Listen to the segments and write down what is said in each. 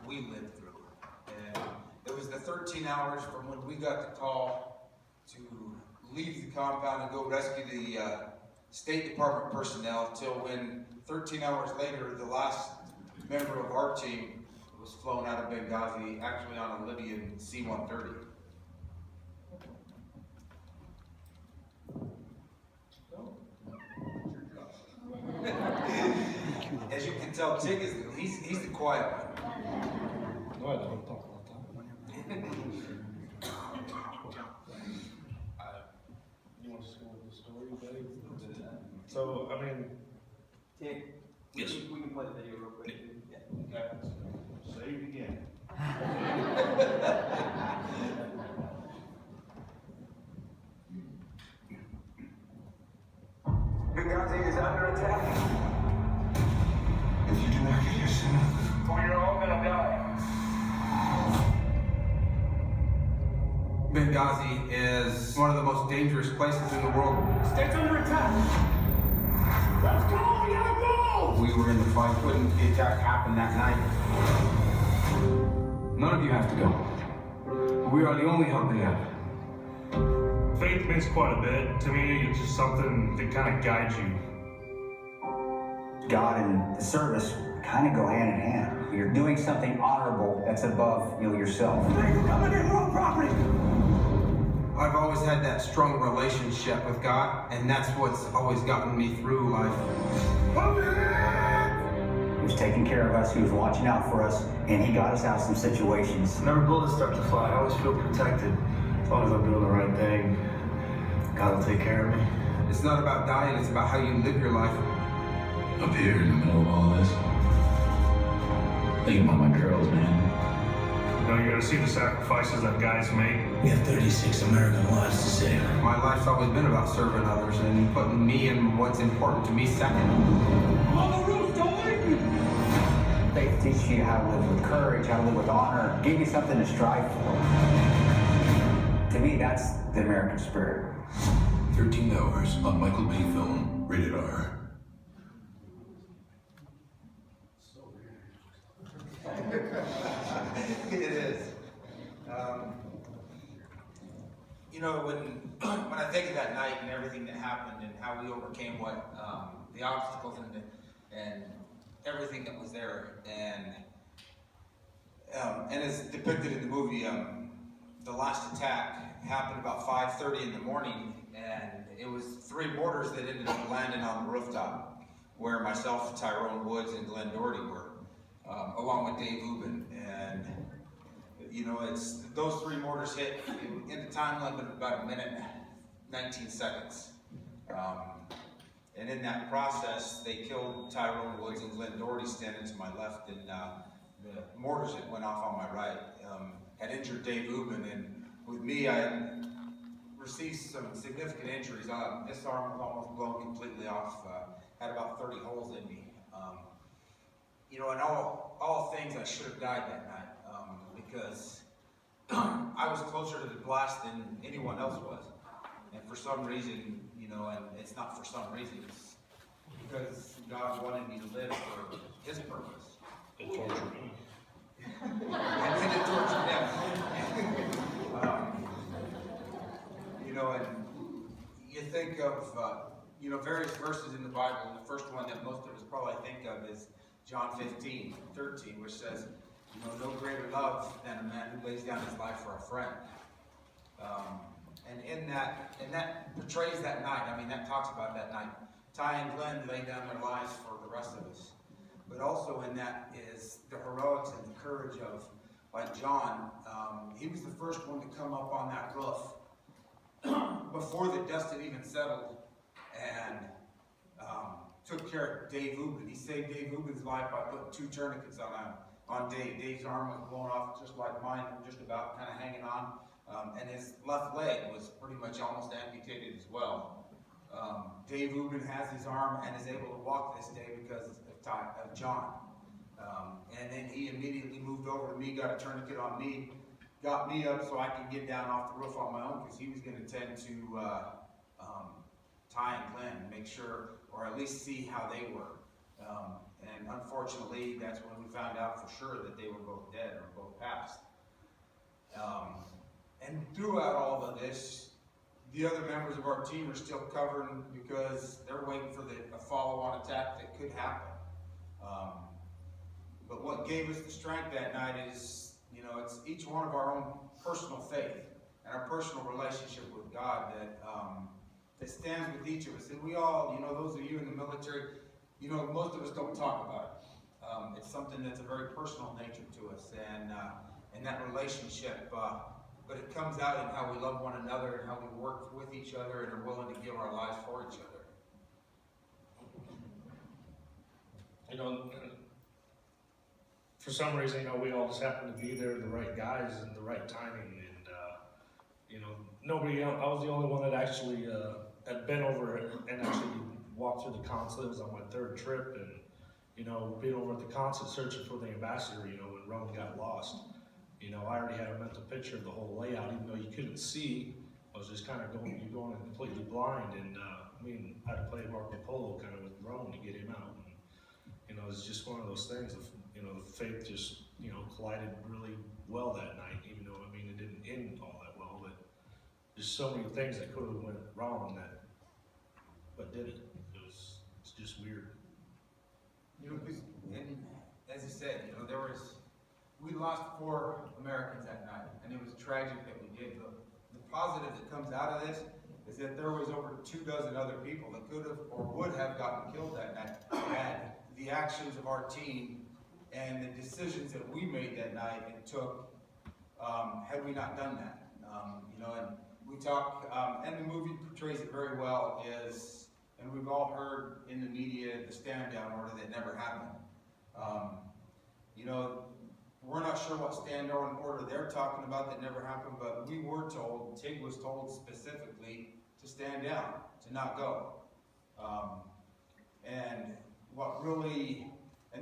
we lived through. And it was the 13 hours from when we got the call to leave the compound and go rescue the State Department personnel till when 13 hours later, the last member of our team was flown out of Benghazi, actually on a Libyan C-130. As you can tell, Tig is he's the quiet one. Ouais, dans le temps, dans le temps. You want to go with the story, buddy? So, I mean, Tig, Yes. we can play the video real quick. Yeah. okay, say it again. Benghazi is under attack. If you do not get here soon, We're all gonna die. Benghazi is one of the most dangerous places in the world. State's under attack. Let's go, we gotta go! We were in the fight when the attack happened that night. none of you have to go. We are the only help they have. Faith means quite a bit. To me, it's just something that kind of guides you. God and the service kind of go hand in hand. You're doing something honorable that's above, yourself. They're coming in more property! I've always had that strong relationship with God, and that's what's always gotten me through life. He was taking care of us, he was watching out for us, and he got us out of some situations. Whenever bullets start to fly, I always feel protected. As long as I'm doing the right thing, God will take care of me. It's not about dying, it's about how you live your life. Up here in the middle of all this. Thinking about my girls, man. You gotta see the sacrifices that guys make. We have 36 American lives to save. My life's always been about serving others and putting me and what's important to me second. On the roof, don't leave me! Faith teaches you how to live with courage, how to live with honor, give you something to strive for. To me, that's the American spirit. 13 hours on Michael Bay film, rated R. It is. When I think of that night and everything that happened and how we overcame the obstacles and everything that was there, and as depicted in the movie, the last attack happened about 5:30 in the morning, and it was 3 mortars that ended up landing on the rooftop, where myself, Tyrone Woods, and Glenn Doherty were, along with Dave Ubben. And it's those 3 mortars hit in a time limit of about 1 minute, 19 seconds. And in that process, they killed Tyrone Woods and Glenn Doherty standing to my left, and the mortars that went off on my right had injured Dave Ubben. And with me, I had received some significant injuries. This arm was almost blown completely off, had about 30 holes in me. In all things, I should have died that night because I was closer to the blast than anyone else was. And for some reason, and it's not for some reason, it's because God wanted me to live for His purpose. It tortured me. And then it tortured them. And you think of, various verses in the Bible, and the first one that most of us probably think of is John 15:13, which says, no greater love than a man who lays down his life for a friend. And that portrays that night. That talks about that night. Ty and Glenn laid down their lives for the rest of us. But also in that is the heroics and the courage of, like John, he was the first one to come up on that roof before the dust had even settled, and took care of Dave Ubben. He saved Dave Ubben's life by putting 2 tourniquets on Dave. Dave's arm was blown off just like mine, just about kind of hanging on. And his left leg was pretty much almost amputated as well. Dave Ubben has his arm and is able to walk this day because of John. And then he immediately moved over to me, got a tourniquet on me, got me up so I could get down off the roof on my own, because he was going to tend to Ty and Glenn, make sure, or at least see how they were. And unfortunately, that's when we found out for sure that they were both dead or both passed. And throughout all of this, the other members of our team are still covering because they're waiting for a follow-on attack that could happen. But what gave us the strength that night is, it's each one of our own personal faith and our personal relationship with God that stands with each of us. And we all, those of you in the military, most of us don't talk about it. It's something that's a very personal nature to us, and that relationship, but it comes out in how we love one another and how we work with each other and are willing to give our lives for each other. For some reason, we all just happened to be there, the right guys and the right timing, and nobody else. I was the only one that actually had been over and actually walked through the consulate. It was on my third trip, and being over at the consulate searching for the ambassador. When Rome got lost, I already had a mental picture of the whole layout, even though you couldn't see. I was just kind of going in completely blind, and I had to play Marco Polo kind of with Rome to get him out. And, it's just one of those things. The faith just collided really well that night, even though it didn't end all that well. But there's so many things that could have went wrong but didn't. It's just weird. And as you said, we lost 4 Americans that night, and it was tragic that we did. The positive that comes out of this is that there was over 24 other people that could have or would have gotten killed that night had the actions of our team and the decisions that we made that night and took, had we not done that. And we talk, and the movie portrays it very well, and we've all heard in the media the stand-down order that never happened. We're not sure what stand-down order they're talking about that never happened, but we were told, Tig was told specifically to stand down, to not go. And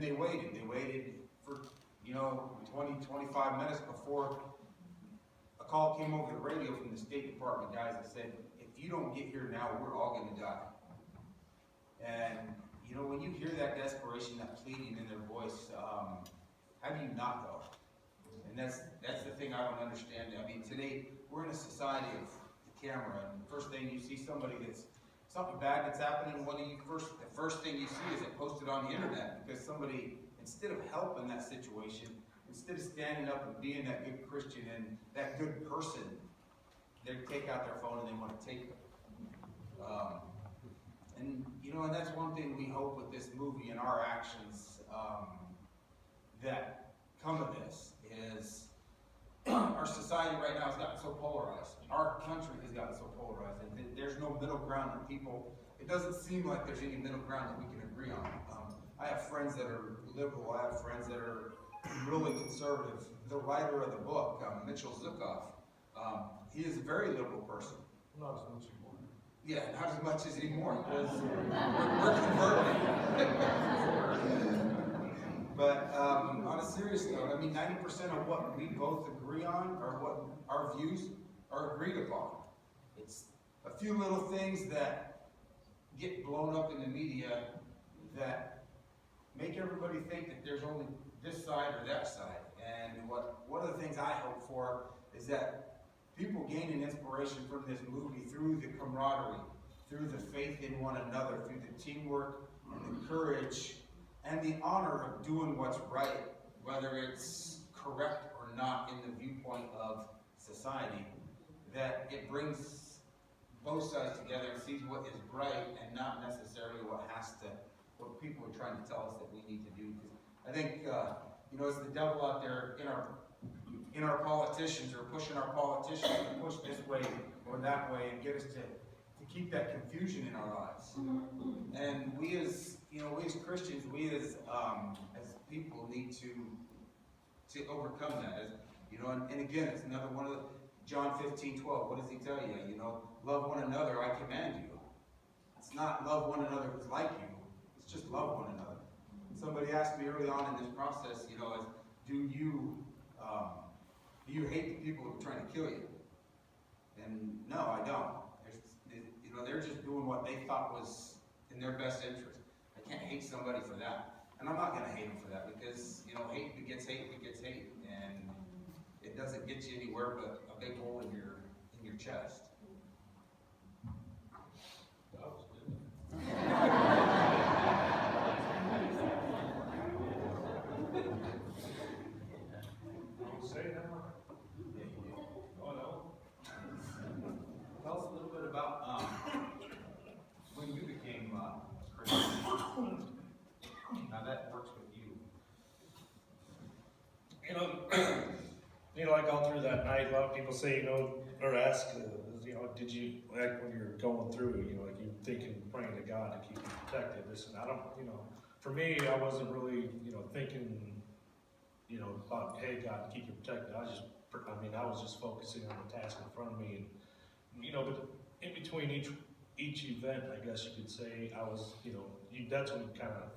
they waited for, 20, 25 minutes before a call came over the radio from the State Department guys that said, if you don't get here now, we're all gonna die. And, when you hear that desperation, that pleading in their voice, how do you not go? And that's the thing I don't understand. Today, we're in a society of the camera, and the first thing you see something bad that's happening, the first thing you see is it posted on the internet, because somebody, instead of helping that situation, instead of standing up and being that good Christian and that good person, they take out their phone and they want to take it. And that's one thing we hope with this movie and our actions that come of this is our society right now has gotten so polarized. Our country has gotten so polarized, and there's no middle ground that it doesn't seem like there's any middle ground that we can agree on. I have friends that are liberal, I have friends that are really conservative. The writer of the book, Mitchell Zuckoff, he is a very liberal person. Not as much anymore. Yeah, not as much as anymore, because we're converting. But on a serious note, 90% of what we both agree on, or what our views are agreed upon. It's a few little things that get blown up in the media that make everybody think that there's only this side or that side. And one of the things I hope for is that people gain an inspiration from this movie through the camaraderie, through the faith in one another, through the teamwork and the courage and the honor of doing what's right, whether it's correct or not in the viewpoint of society, that it brings both sides together and sees what is right and not necessarily what people are trying to tell us that we need to do. Because I think, it's the devil out there in our politicians, or pushing our politicians to push this way or that way and get us to keep that confusion in our lives. And we as Christians, we as people need to overcome that. And again, it's another one of the, John 15:12, what does he tell you? Love one another, I command you. It's not love one another who's like you, it's just love one another. And somebody asked me early on in this process, do you hate the people who are trying to kill you? And no, I don't. They're just doing what they thought was in their best interest. I I can't hate somebody for that. And I'm not gonna hate them for that because, you know, hate begets hate begets hate. And it doesn't get you anywhere but a big hole in your chest. That was good. Don't say that. Oh, no. Tell us a little bit about when you became Christian. How that works with you. Like all through that night, a lot of people say, or ask, did you, like when you're going through, like you thinking, praying to God to keep you protected, this and I don't, for me, I wasn't really, thinking, about, hey, God, keep you protected. I was just focusing on the task in front of me. And, but in between each event, I guess you could say, I was, that's when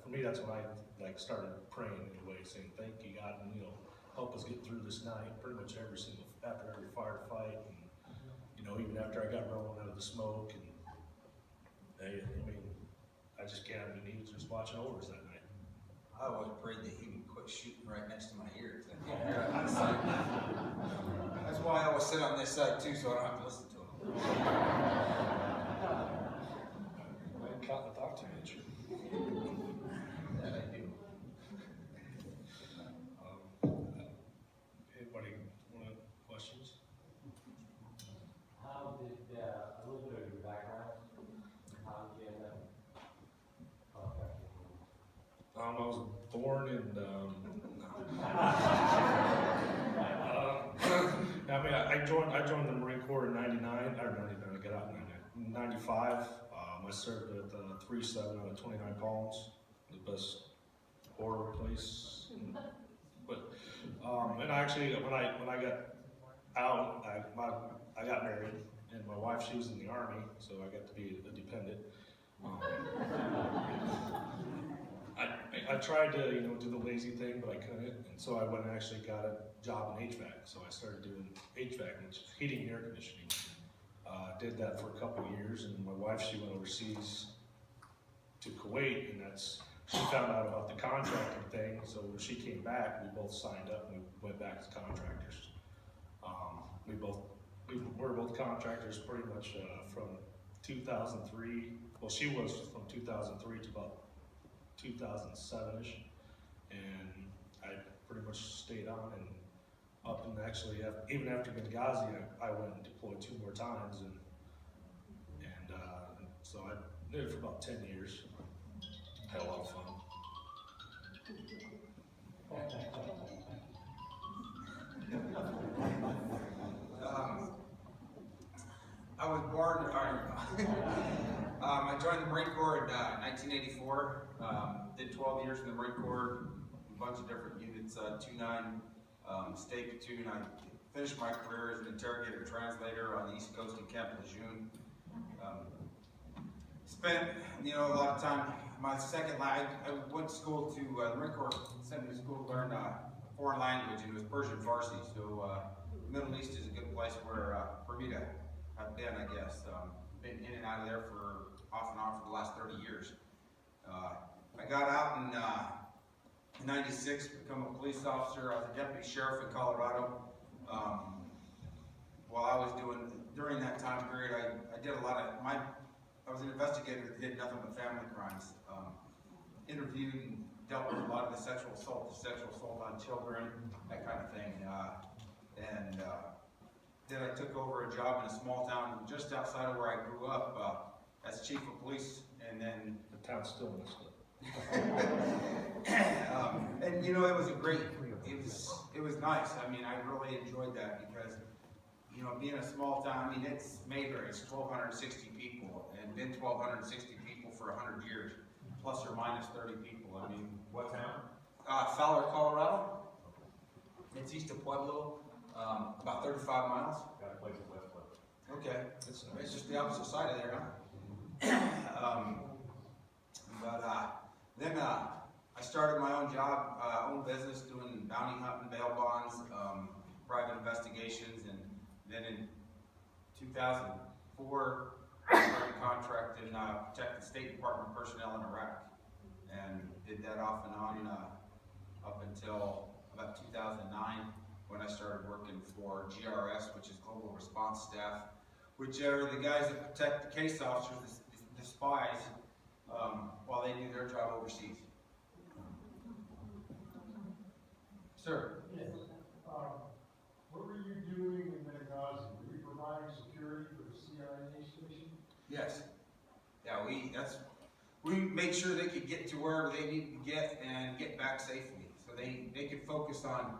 for me, that's when I started praying in a way, saying, thank you, God, and, help us get through this night, pretty much after every firefight, and, even after I got rolling out of the smoke, and, I just can't, he was just watching over us that night. I always prayed that he would quit shooting right next to my ears. That's why I always sit on this side too, so I don't have to listen to him. I didn't talk too much. That I do. Anybody want questions? How did, a little bit of your background, how did you end up contacting me? I was born in, I joined the Marine Corps in 99, I got out in 95. I served at 3-7 out of 29 Palms, the best horror place. And actually, when I got out, I got married, and my wife, she was in the Army, so I got to be a dependent. I tried to, do the lazy thing, but I couldn't, and so I went and actually got a job in HVAC. So I started doing HVAC, which is heating and air conditioning. Did that for a couple of years, and my wife, she went overseas to Kuwait, and she found out about the contracting thing. So when she came back, we both signed up and we went back as contractors. We were both contractors pretty much from 2003. Well, she was from 2003 to about 2007-ish, and I pretty much stayed on and up, and actually even after Benghazi, I went and deployed 2 more times, and so I did it for about 10 years. Had a lot of fun. I was born, I joined the Marine Corps in 1984, did 12 years in the Marine Corps, a bunch of different units, 2-9 State Platoon. I finished my career as an interrogator translator on the East Coast in Camp Lejeune. Spent, a lot of time, my second life, I went to school to, the Marine Corps sent me to school to learn a foreign language, and it was Persian Farsi, so the Middle East is a good place for me to have been, I guess. Been in and out of there for off and on for the last 30 years. I got out in 96, become a police officer. I was a deputy sheriff in Colorado. While I was during that time period, I did a lot of, I was an investigator that did nothing but family crimes. Interviewed and dealt with a lot of the sexual assault on children, that kind of thing. Then I took over a job in a small town just outside of where I grew up as chief of police, and then The town's still messed up. and it was it was nice. I really enjoyed that because, being a small town, it's Mayberry, it's 1,260 people, and been 1,260 people for 100 years, plus or minus 30 people. What town? Fowler, Colorado. It's east of Pueblo, about 35 miles. Got a place in West Pueblo. Okay, it's just the opposite side of there, huh? Then I started my own job, own business, doing bounty hunting, bail bonds, private investigations, and then in 2004, I started contracting protect the State Department personnel in Iraq. and did that off and on up until about 2009 when I started working for GRS, which is Global Response Staff, which are the guys that protect the case officers, the spies, while they do their job overseas. Sir? Yes. What were you doing in Benghazi? Were you providing security for the CIA station? Yes. Yeah, we made sure they could get to wherever they needed to get and get back safely. So they could focus on,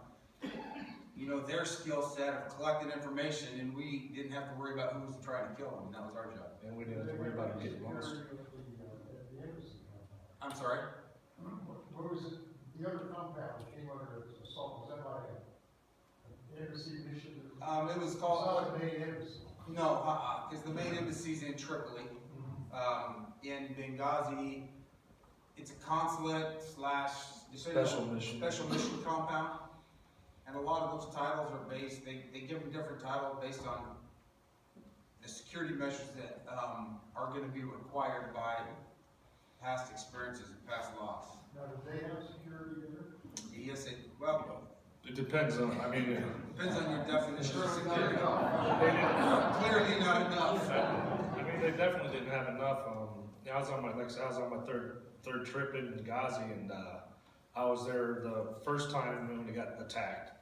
you know, their skill set of collecting information, and we didn't have to worry about who was trying to kill them. That was our job. And we didn't have to worry about getting lost. The embassy compound. I'm sorry? What was it? The other compound that came under assault, was that like an embassy mission? It was called. It's not the main embassy. No, because the main embassy's in Tripoli. In Benghazi, it's a consulate slash Special mission compound. And a lot of those titles are based, they give them different titles based on the security measures that are going to be required by past experiences and past laws. Now, do they have security there? Yes, It depends on, I mean, depends on your definition of security. they didn't, Clearly not enough. I mean, they definitely didn't have enough. I was on my third trip in Benghazi, and I was there the first time when they got attacked,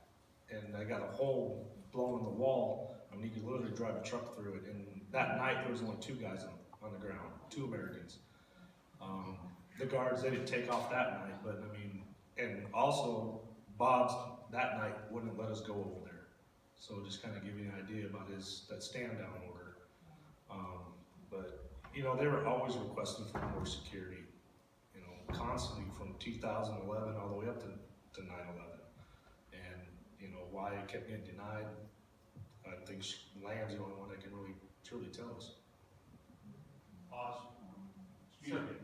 and I got a hole blown in the wall. I mean, you could literally drive a truck through it. And that night there was only 2 guys on the ground, 2 Americans. The guards, they didn't take off that night, but I mean, and also Bob's that night wouldn't let us go over there. So just kind of give you an idea about that stand down order. But you know, they were always requesting for more security, you know, constantly from 2011 all the way up to 9/11. And you know, why it kept getting denied, I think Land's the only one that can really truly tell us. Awesome. Excuse me.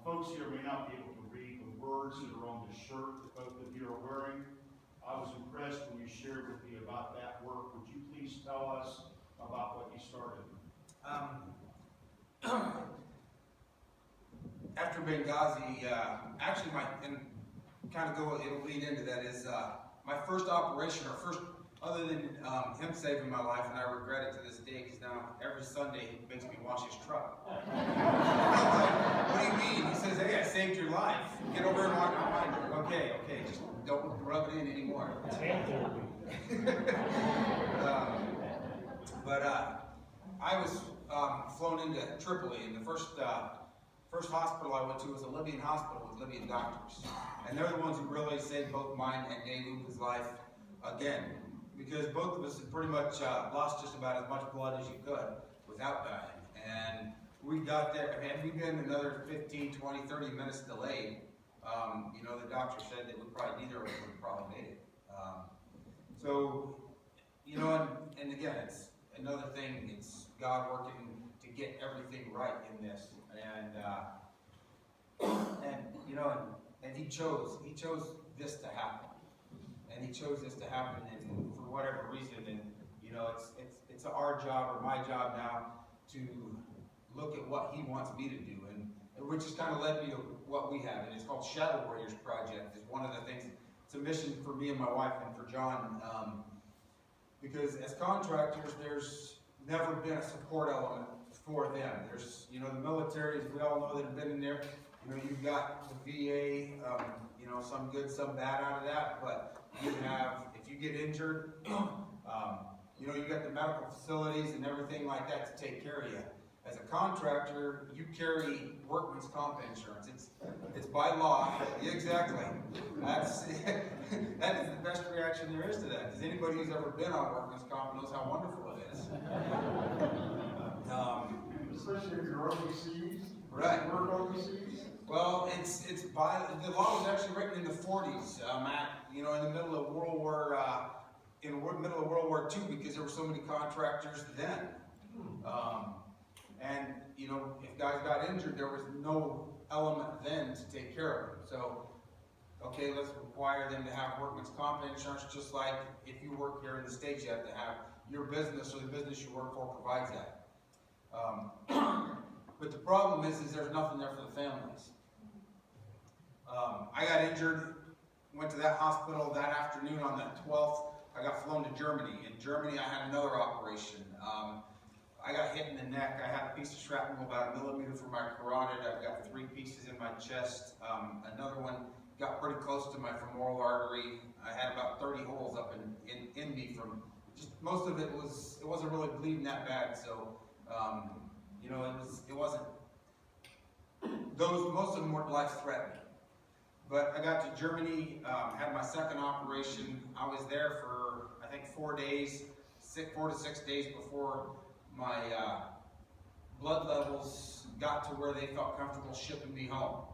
Folks here may not be able to read the words that are on the shirt that both of you are wearing. I was impressed when you shared with me about that work. Would you please tell us about what you started? After Benghazi, actually it'll lead into that, is my first operation, other than him saving my life, and I regret it to this day, because now every Sunday he makes me wash his truck. What do you mean? He says, hey, I saved your life. Get over and walk behind you. Okay, just don't rub it in anymore. It's hand therapy. I was flown into Tripoli, and the first hospital I went to was a Libyan hospital with Libyan doctors. And they're the ones who really saved both mine and Dave Luca's life again. Because both of us had pretty much lost just about as much blood as you could without dying. And we got there, and we'd been another 15, 20, 30 minutes delayed. You know, the doctor said that neither of us would probably made it. So, you know, and again, it's another thing, it's God working to get everything right in this. And you know, and he chose this to happen. And he chose this to happen, and for whatever reason, and you know, it's our job, or my job now, to look at what he wants me to do, and which has kind of led me to what we have, and it's called Shadow Warriors Project. It's one of the things. It's a mission for me and my wife and for John, because as contractors, there's never been a support element for them. There's, you know, the military, as we all know that have been in there. You know, you've got the VA, you know, some good, some bad out of that, but you have, if you get injured, you know, you got the medical facilities and everything like that to take care of you. As a contractor, you carry workman's comp insurance. It's by law. Yeah, exactly. That is the best reaction there is to that, because anybody who's ever been on workman's comp knows how wonderful it is. Especially if you're overseas. Right. Work overseas. Well, the law was actually written in the 40s, in the middle of World War II, because there were so many contractors then. And you know, if guys got injured, there was no element then to take care of them. So, okay, let's require them to have workman's comp insurance, just like if you work here in the States, you have to have your business or the business you work for provides that. But the problem is there's nothing there for the families. I got injured, went to that hospital that afternoon on that 12th. I got flown to Germany. In Germany, I had another operation. I got hit in the neck. I had a piece of shrapnel about 1 millimeter from my carotid. I've got 3 pieces in my chest. Another one got pretty close to my femoral artery. I had about 30 holes up in me from just, most of it wasn't really bleeding that bad. So, you know, it wasn't, most of them weren't life-threatening. But I got to Germany, had my second operation. I was there for, I think, 4 days, 4 to 6 days before my blood levels got to where they felt comfortable shipping me home.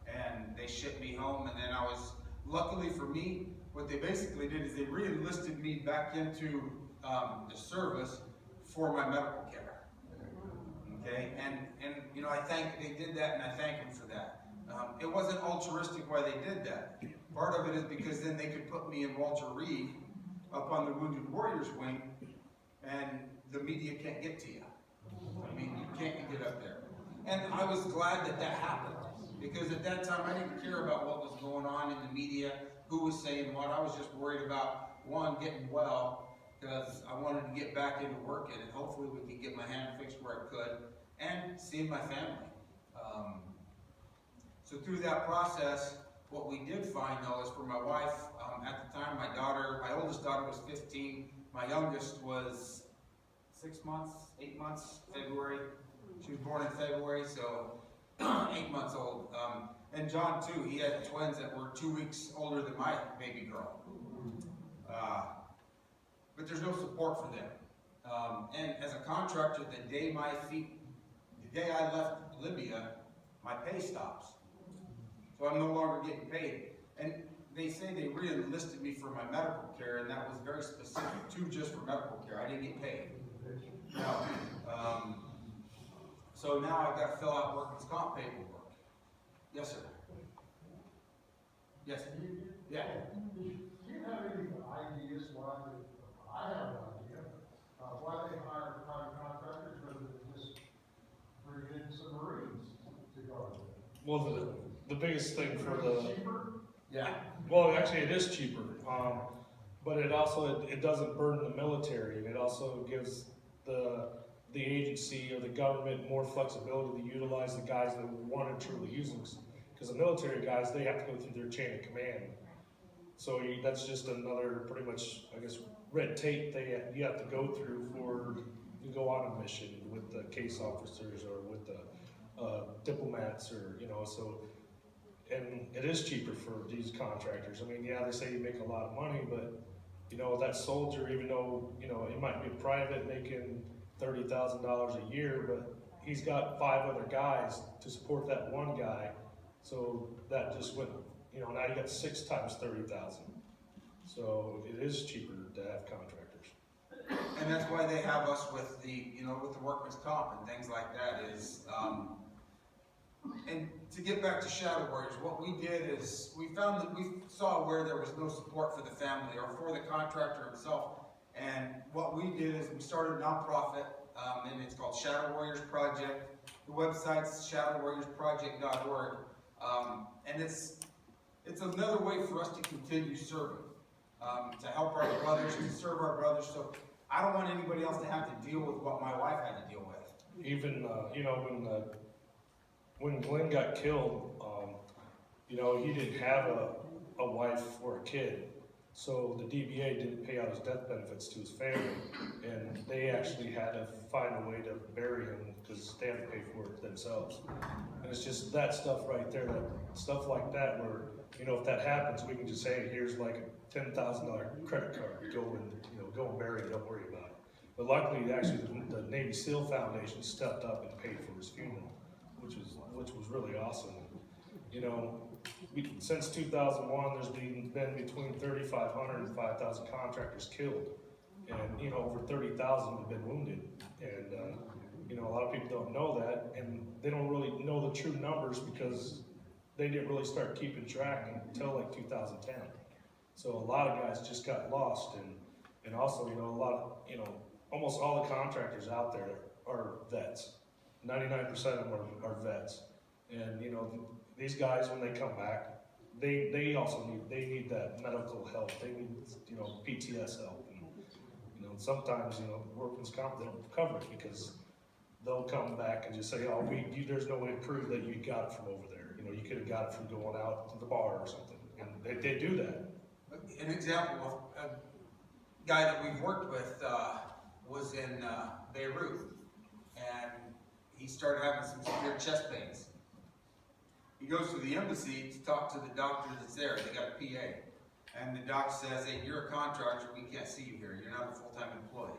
And they shipped me home, and then I was, luckily for me, what they basically did is they re-enlisted me back into the service for my medical care. Okay, and you know, they did that, and I thank them for that. It wasn't altruistic why they did that. Part of it is because then they could put me in Walter Reed up on the Wounded Warriors wing, and the media can't get to you. I mean, you can't get up there. And I was glad that that happened, because at that time I didn't care about what was going on in the media, who was saying what. I was just worried about, one, getting well, because I wanted to get back into working, and hopefully we could get my hand fixed where it could, and seeing my family. So through that process, what we did find though is for my wife, at the time my oldest daughter was 15, my youngest was 6 months, 8 months, February. She was born in February, so 8 months old. And John too, he had twins that were 2 weeks older than my baby girl. But there's no support for them. And as a contractor, the day I left Libya, my pay stops. So I'm no longer getting paid. And they say they re-enlisted me for my medical care, and that was very specific to just for medical care. I didn't get paid. No. So now I've got to fill out workman's comp paperwork. Yes, sir. Yes. Yeah. Do you have any ideas why I have an idea, why they hire private contractors rather than just bring in some Marines to guard them? Well, the biggest thing for the, cheaper? Yeah. well, actually it is cheaper, but it also, it doesn't burden the military, and it also gives the agency or the government more flexibility to utilize the guys that want to truly use them. Because the military guys, they have to go through their chain of command. So that's just another, pretty much, I guess, red tape you have to go through to go on a mission with the case officers or with the diplomats, or, you know, so, and it is cheaper for these contractors. I mean, yeah, they say you make a lot of money, but, you know, that soldier, even though, you know, it might be private making $30,000 a year, but he's got 5 other guys to support that one guy. So that just went, you know, now you got 6 times 30,000. So it is cheaper to have contractors. And that's why they have us with the, you know, with the workman's comp and things like that is, and to get back to Shadow Warriors, what we did is we found that we saw where there was no support for the family or for the contractor himself. And what we did is we started a nonprofit, and it's called Shadow Warriors Project. The website's shadowwarriorsproject.org. And it's another way for us to continue serving, to help our brothers, to serve our brothers. So I don't want anybody else to have to deal with what my wife had to deal with. Even, you know, when Glenn got killed, you know, he didn't have a wife or a kid. So the DBA didn't pay out his death benefits to his family, and they actually had to find a way to bury him because they had to pay for it themselves. And it's just that stuff right there, stuff like that, where, you know, if that happens, we can just say, here's like a $10,000 credit card, go and bury it, don't worry about it. But luckily, actually, the Navy SEAL Foundation stepped up and paid for his funeral, which was really awesome. You know, since 2001, there's been between 3,500 and 5,000 contractors killed, and, you know, over 30,000 have been wounded. And you know, a lot of people don't know that, and they don't really know the true numbers because they didn't really start keeping track until like 2010. So a lot of guys just got lost, and also, you know, almost all the contractors out there are vets. 99% of them are vets, and, you know, these guys, when they come back, they also need that medical help. They need, you know, PTS help. And, you know, sometimes, you know, workman's comp, they don't cover it because they'll come back and just say, oh, there's no way to prove that you got it from over there. You know, you could have got it from going out to the bar or something. And they do that. An example of a guy that we've worked with was in Beirut, and he started having some severe chest pains. He goes to the embassy to talk to the doctor that's there. They got a PA. And the doctor says, hey, you're a contractor, we can't see you here. You're not a full-time employee.